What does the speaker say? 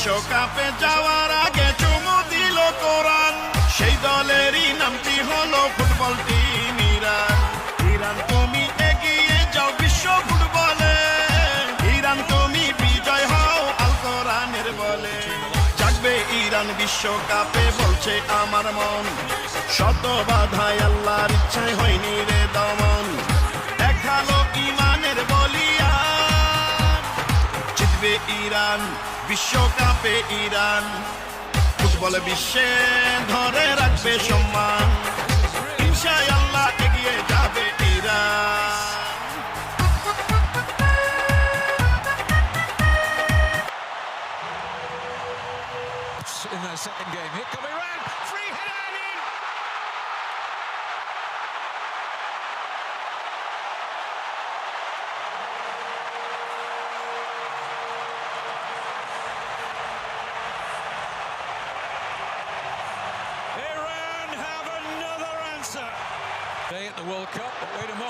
বিশ্বকাপে যাওয়ার আগে চুমু দিল কোরআন, সেই দলেরই নামটি হলো ফুটবল টিম ইরান। ইরান তুমি এগিয়ে যাও বিশ্ব ফুটবলে, ইরান তুমি বিজয় হও আল কোরআনের বলে। জাগবে ইরান বিশ্বকাপে বলছে আমার মন, শত বাধায় আল্লাহর ইচ্ছায় হয়নি রে দমন। দেখালো ইমানের বলিয়ান, জিতবে ইরান বিশ্বকাপে ইরান, ফুটবল বিশ্বে ধরে রাখবে সম্মান, ইনশাআল্লাহ এগিয়ে যাবে Iran. In that second game, here come Iran, free header and in. Iran have another answer. They at the World Cup, but wait a moment.